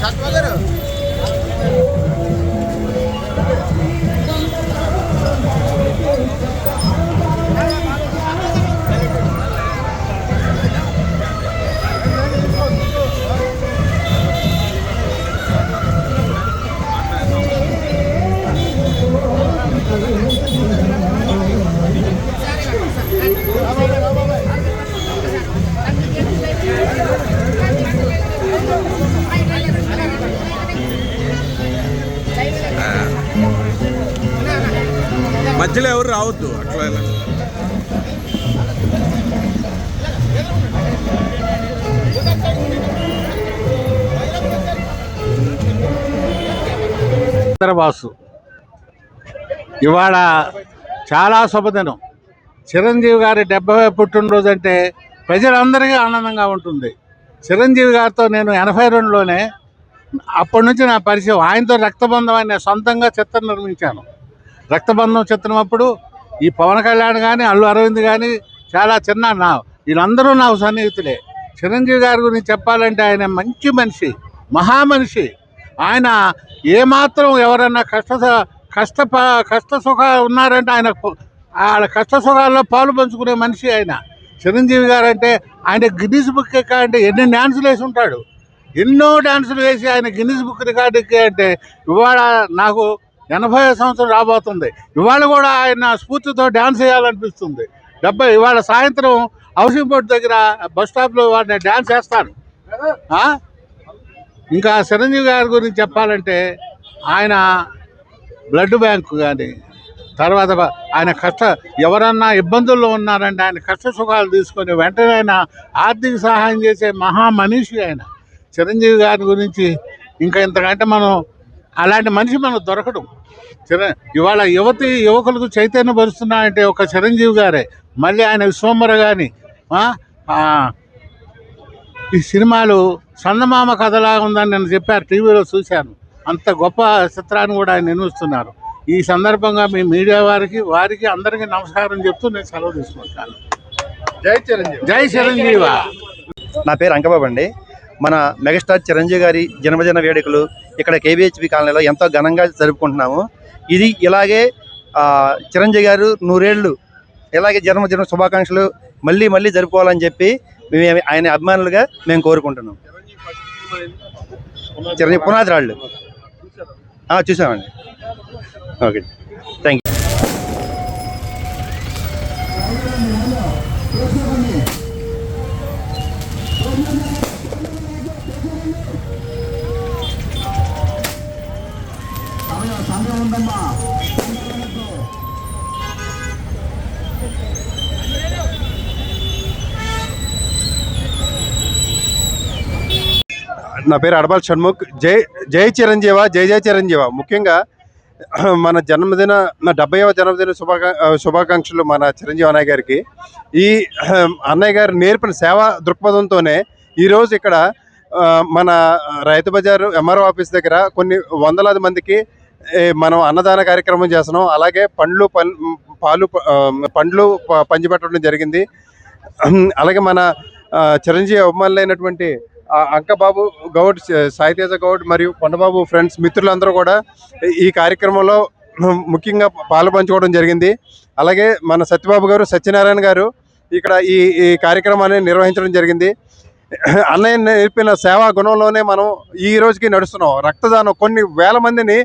మధ్యలో ఎవరు రావద్దు అట్లా. బాసు ఇవాళ చాలా శుభదినం. చిరంజీవి గారి 70వ పుట్టినరోజు అంటే ప్రజలందరికీ ఆనందంగా ఉంటుంది. చిరంజీవి గారితో నేను 82లోనే అప్పటి నుంచి నా పరిచయం. ఆయనతో రక్తబంధం అని నేను సొంతంగా చిత్రం నిర్మించాను. రక్తబంధం చిత్రం అప్పుడు ఈ పవన్ కళ్యాణ్ కానీ, అల్లు అరవింద్ కానీ చాలా చిన్న వీళ్ళందరూ నాకు సన్నిహితులే. చిరంజీవి గారి గురించి చెప్పాలంటే ఆయన మంచి మనిషి, మహామనిషి. ఆయన ఏమాత్రం ఎవరన్నా కష్ట సుఖాలు ఉన్నారంటే ఆయన కష్ట సుఖాల్లో పాలు పంచుకునే మనిషి ఆయన. చిరంజీవి గారు అంటే ఆయన గిన్నిస్ బుక్ ఎక్కాలంటే ఎన్ని డ్యాన్సులు వేసి ఉంటాడు. ఎన్నో డ్యాన్సులు వేసి ఆయన గిన్నిస్ బుక్ రికార్డు ఎక్కాయంటే ఇవాళ నాకు 80వ సంవత్సరం రాబోతుంది. ఇవాళ కూడా ఆయన స్ఫూర్తితో డ్యాన్స్ వేయాలనిపిస్తుంది. ఇవాళ సాయంత్రం హౌసింగ్ బోర్డు దగ్గర బస్ స్టాప్లో వాడిని డ్యాన్స్ వేస్తాను. ఇంకా చిరంజీవి గారి గురించి చెప్పాలంటే ఆయన బ్లడ్ బ్యాంకు కానీ, తర్వాత ఆయన ఎవరన్నా ఇబ్బందుల్లో ఉన్నారంటే ఆయన కష్ట సుఖాలు తీసుకొని వెంటనే ఆయన ఆర్థిక సహాయం చేసే మహామనిషి ఆయన. చిరంజీవి గారి గురించి ఇంకా ఇంతకంటే అలాంటి మనిషి మనకు దొరకడు. ఇవాళ యువకులకు చైతన్యపరుస్తున్నాయంటే ఒక చిరంజీవి గారే. మళ్ళీ ఆయన విశ్వంబర కానీ ఈ సినిమాలు చందమామ కథలా ఉందని నేను చెప్పారు, టీవీలో చూశాను. అంత గొప్ప చిత్రాన్ని కూడా ఆయన నిర్మిస్తున్నారు. ఈ సందర్భంగా మీ మీడియా వారికి అందరికీ నమస్కారం చెప్తూ నేను సెలవు తీసుకుంటాను. జై చిరంజీవి. జై చిరంజీవ. నా పేరు అంకబాబు అండి. మన మెగాస్టార్ చిరంజీవి గారి జన్మదిన వేడుకలు ఇక్కడ కేబిహెచ్పి కాలనీలో ఎంతో ఘనంగా జరుపుకుంటున్నాము. ఇది ఇలాగే చిరంజీవి గారు 100 ఏళ్ళు ఇలాగే జన్మదిన శుభాకాంక్షలు మళ్ళీ జరుపుకోవాలని చెప్పి మేము ఆయన అభిమానులుగా మేము కోరుకుంటున్నాం. చిరంజీవి పునాది రాళ్ళు చూసామండి. Okay, thank you. నా పేరు అడబాల్ షణ్ముఖ్. జై చిరంజీవ, జై చిరంజీవ. ముఖ్యంగా మన 70వ జన్మదిన శుభాకాంక్షలు మన చిరంజీవి అన్నయ్య గారికి. ఈ అన్నయ్య గారు నేర్పిన సేవా దృక్పథంతోనే ఈరోజు ఇక్కడ మన రైతు బజారు ఎంఆర్ఓ ఆఫీస్ దగ్గర కొన్ని వందలాది మందికి మనం అన్నదాన కార్యక్రమం చేస్తున్నాం. అలాగే పండ్లు పంచిపెట్టడం జరిగింది. అలాగే మన చిరంజీవి అభిమానులైనటువంటి అంకబాబు గౌడ్, సాయితేజ గౌడ్ మరియు కొండబాబు ఫ్రెండ్స్ మిత్రులందరూ కూడా ఈ కార్యక్రమంలో ముఖ్యంగా పాలు పంచుకోవడం జరిగింది. అలాగే మన సత్యబాబు గారు, సత్యనారాయణ గారు ఇక్కడ ఈ కార్యక్రమాన్ని నిర్వహించడం జరిగింది. అన్నయ్య నేర్పిన సేవా గుణంలోనే మనం ఈ రోజుకి నడుస్తున్నాం. రక్తదానం, కొన్ని వేల మందిని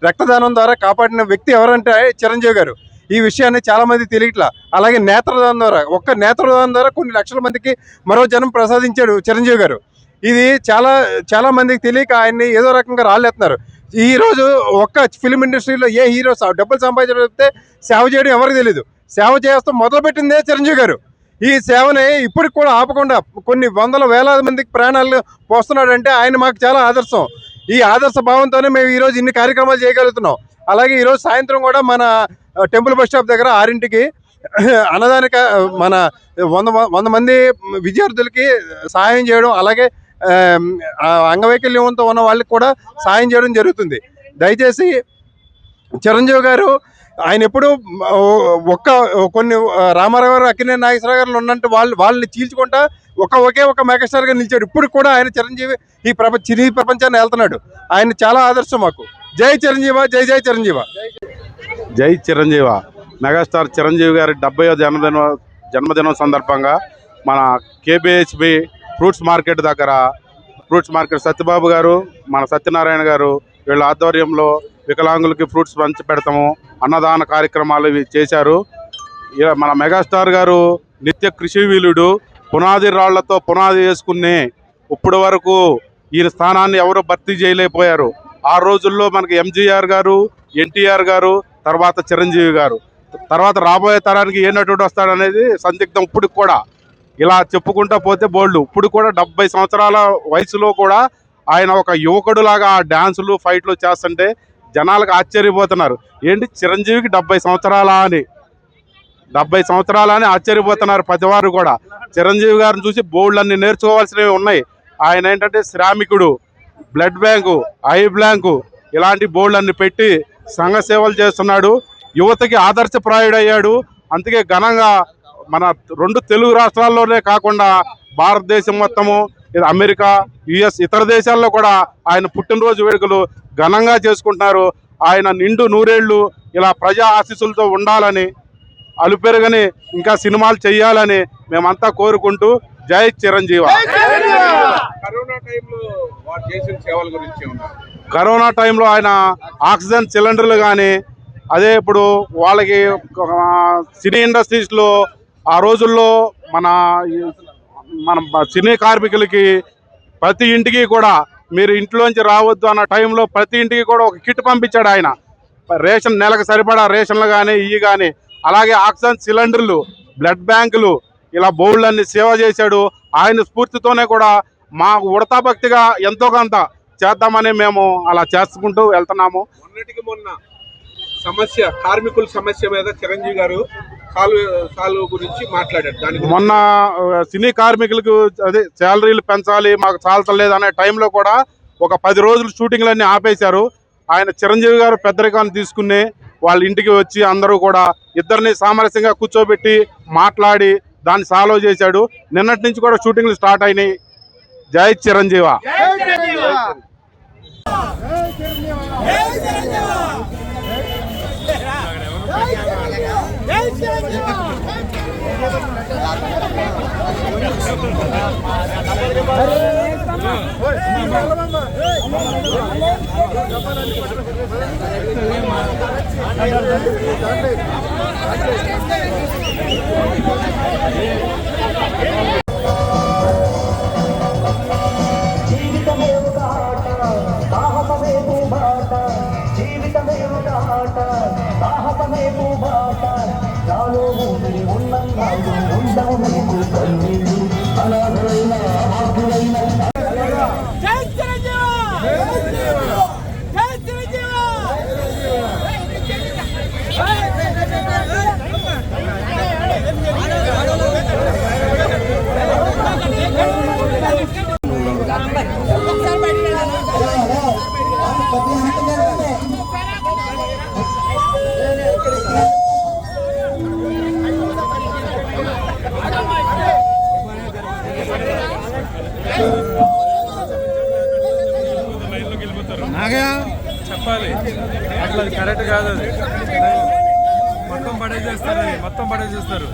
రక్తదానం ద్వారా కాపాడిన వ్యక్తి ఎవరంటే చిరంజీవి గారు. ఈ విషయాన్ని చాలామంది తెలియట్లా. అలాగే నేత్రదానం ద్వారా, నేత్రదానం ద్వారా కొన్ని లక్షల మందికి మరో జనం ప్రసాదించాడు చిరంజీవి గారు. ఇది చాలా మందికి తెలియక ఆయన్ని ఏదో రకంగా రాళ్ళేస్తున్నారు. ఈరోజు ఫిలిం ఇండస్ట్రీలో ఏ హీరో డబ్బులు సంపాదించే సేవ చేయడం ఎవరికి తెలీదు. సేవ చేస్తూ మొదలుపెట్టిందే చిరంజీవి గారు. ఈ సేవని ఇప్పటికి కూడా ఆపకుండా కొన్ని వేలాది మందికి ప్రాణాలు పోస్తున్నాడంటే ఆయన మాకు చాలా ఆదర్శం. ఈ ఆదర్శ భావంతోనే మేము ఈరోజు ఇన్ని కార్యక్రమాలు చేయగలుగుతున్నాం. అలాగే ఈరోజు సాయంత్రం కూడా మన టెంపుల్ బస్ స్టాప్ దగ్గర 6ంటికి అన్నదానిక మన 100 మంది విద్యార్థులకి సహాయం చేయడం, అలాగే అంగవైకల్యంతో ఉన్న వాళ్ళకి కూడా సహాయం చేయడం జరుగుతుంది. దయచేసి చిరంజీవి గారు ఆయన ఎప్పుడు ఒక్క కొన్ని రామారావు గారు అక్కినేని నాగేశ్వరరావు గారు ఉన్నట్టు వాళ్ళని చీల్చుకుంటా ఒకే ఒక మెగాస్టార్ గా నిలిచాడు. ఇప్పుడు కూడా ఆయన చిరంజీవి ఈ సినీ ప్రపంచాన్ని వెళ్తున్నాడు. ఆయన చాలా ఆదర్శం మాకు. జై చిరంజీవ, జై జై చిరంజీవ. జై చిరంజీవ. మెగాస్టార్ చిరంజీవి గారి 70వ జన్మదినం సందర్భంగా మన కేబిహెచ్బి ఫ్రూట్స్ మార్కెట్ దగ్గర సత్యబాబు గారు, మన సత్యనారాయణ గారు వీళ్ళ ఆధ్వర్యంలో వికలాంగులకి ఫ్రూట్స్ పంచి పెడతాము, అన్నదాన కార్యక్రమాలు ఇవి చేశారు. మన మెగాస్టార్ గారు నిత్య కృషివీలుడు. పునాది రాళ్లతో పునాది వేసుకుని ఇప్పటి వరకు ఈయన స్థానాన్ని ఎవరు భర్తీ చేయలేకపోయారు. ఆ రోజుల్లో మనకి ఎంజీఆర్ గారు, ఎన్టీఆర్ గారు, తర్వాత చిరంజీవి గారు, తర్వాత రాబోయే తరానికి ఏ నటుడు వస్తాడనేది సందిగ్ధం. ఇప్పుడు కూడా ఇలా చెప్పుకుంటా పోతే బోల్డ్. ఇప్పుడు కూడా 70 సంవత్సరాల వయసులో కూడా ఆయన ఒక యువకుడులాగా డ్యాన్సులు ఫైట్లు చేస్తుంటే జనాలకు ఆశ్చర్యపోతున్నారు. ఏంటి చిరంజీవికి 70 సంవత్సరాలా అని 70 సంవత్సరాలని ఆశ్చర్యపోతున్నారు ప్రతివారు కూడా. చిరంజీవి గారిని చూసి బోల్డ్ అన్ని నేర్చుకోవాల్సినవి ఉన్నాయి. ఆయన ఏంటంటే శ్రామికుడు, బ్లడ్ బ్యాంకు, ఐ బ్యాంకు ఇలాంటి బోల్డ్ అన్ని పెట్టి సంఘ సేవలు చేస్తున్నాడు. యువతకి ఆదర్శప్రాయుడయ్యాడు. అందుకే ఘనంగా మన 2 తెలుగు రాష్ట్రాల్లోనే కాకుండా భారతదేశం మొత్తము, అమెరికా, యుఎస్ ఇతర దేశాల్లో కూడా ఆయన పుట్టినరోజు వేడుకలు ఘనంగా చేసుకుంటున్నారు. ఆయన నిండు నూరేళ్లు ఇలా ప్రజా ఆశీస్సులతో ఉండాలని, అలుపెరగని ఇంకా సినిమాలు చేయాలని మేమంతా కోరుకుంటూ జై చిరంజీవ. కరోనా టైంలో ఆయన ఆక్సిజన్ సిలిండర్లు కానీ, అదే ఇప్పుడు వాళ్ళకి సినీ ఇండస్ట్రీస్లో ఆ రోజుల్లో మన సినీ కార్మికులకి ప్రతి ఇంటికి కూడా మీరు ఇంట్లోంచి రావద్దు అన్న టైంలో ప్రతి ఇంటికి కూడా ఒక కిట్ పంపించాడు ఆయన. రేషన్ నెలకు సరిపడా రేషన్లు కానీ ఇవి కానీ, అలాగే ఆక్సిజన్ సిలిండర్లు, బ్లడ్ బ్యాంకులు ఇలా బోల్డ్లన్నీ సేవ చేశాడు. ఆయన స్ఫూర్తితోనే కూడా మా ఉడతా భక్తిగా ఎంతో కొంత చేద్దామని మేము అలా చేసుకుంటూ వెళ్తున్నాము. మొన్న కార్మికుల సమస్య మీద చిరంజీవి గారు సాల్వ్ గురించి మాట్లాడారు. దానికి మొన్న సినీ కార్మికులకు అదే శాలరీలు పెంచాలి, మాకు చాలతలేదు అనే టైంలో కూడా ఒక 10 రోజులు షూటింగ్లన్నీ ఆపేశారు. ఆయన చిరంజీవి గారు పెద్దరికాన్ని తీసుకుని వాళ్ళ ఇంటికి వచ్చి అందరూ కూడా ఇద్దరిని సామరస్యంగా కూర్చోబెట్టి మాట్లాడి దాన్ని సాల్వ్ చేశాడు. నిన్నటి నుంచి కూడా షూటింగ్లు స్టార్ట్ అయినాయి. జై చిరంజీవ. చెప్పాలి అట్లా కరెక్ట్ కాదు. అది మొత్తం పడేసేస్తారు.